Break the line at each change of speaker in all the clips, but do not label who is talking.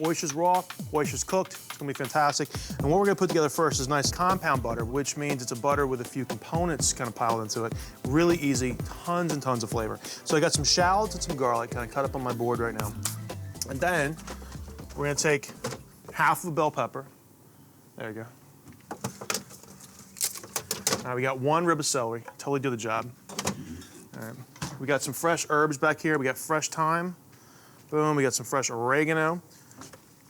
Oysters raw, oysters cooked, it's gonna be fantastic. And what we're gonna put together first is nice compound butter, which means it's a butter with a few components kind of piled into it. Really easy, tons and tons of flavor. So I got some shallots and some garlic kind of cut up on my board right now. And then we're gonna take half of a bell pepper. There you go. All right, we got one rib of celery, totally do the job. All right, we got some fresh herbs back here. We got fresh thyme. Boom, we got some fresh oregano,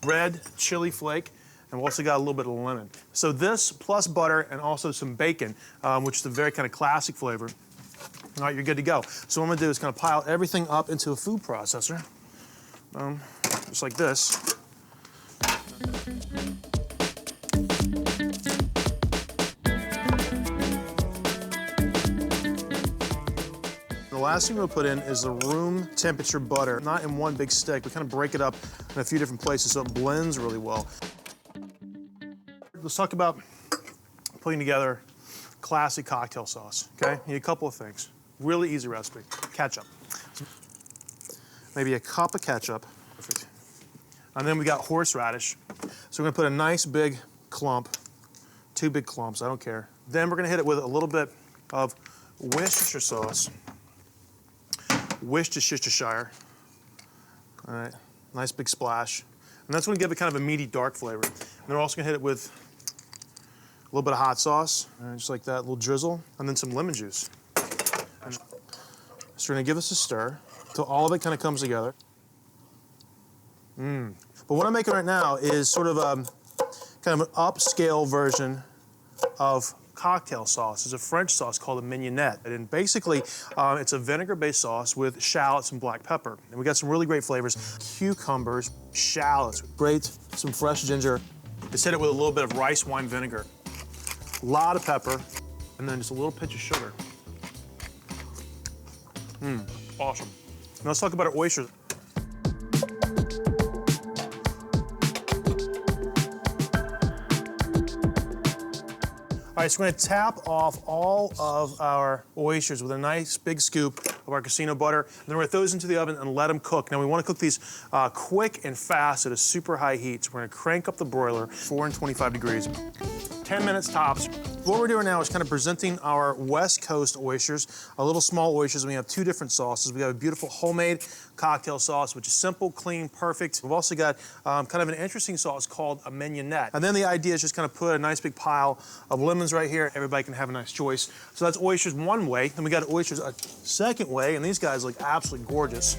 red chili flake, and we also got a little bit of lemon. So this plus butter and also some bacon, which is a very kind of classic flavor. All right, you're good to go. So what I'm gonna do is kind of pile everything up into a food processor, just like this. The last thing we'll put in is the room temperature butter, not in one big stick. We kind of break it up in a few different places so it blends really well. Let's talk about putting together classic cocktail sauce, okay? You need a couple of things. Really easy recipe. Ketchup. Maybe a cup of ketchup. Perfect. And then we got horseradish. So we're gonna put a nice big clump, 2 big clumps, I don't care. Then we're gonna hit it with a little bit of Worcestershire sauce. Worcestershire. All right, nice big splash. And that's gonna give it kind of a meaty, dark flavor. And then we're also gonna hit it with a little bit of hot sauce, just like that, a little drizzle, and then some lemon juice. And so we're gonna give this a stir until all of it kind of comes together. But what I'm making right now is sort of kind of an upscale version of cocktail sauce. It's a French sauce called a mignonette. And basically, it's a vinegar-based sauce with shallots and black pepper. And we got some really great flavors. Cucumbers, shallots, great, some fresh ginger. Just hit it with a little bit of rice wine vinegar. A lot of pepper, and then just a little pinch of sugar. Awesome. Now let's talk about our oysters. All right, so we're gonna tap off all of our oysters with a nice big scoop of our casino butter, and then we're gonna throw those into the oven and let them cook. Now we wanna cook these quick and fast at a super high heat. So we're gonna crank up the broiler, 425 degrees. 10 minutes tops. What we're doing now is kind of presenting our West Coast oysters, our little small oysters, and we have 2 different sauces. We have a beautiful homemade cocktail sauce, which is simple, clean, perfect. We've also got kind of an interesting sauce called a mignonette. And then the idea is just kind of put a nice big pile of lemons right here. Everybody can have a nice choice. So that's oysters one way. Then we got oysters a second way, and these guys look absolutely gorgeous.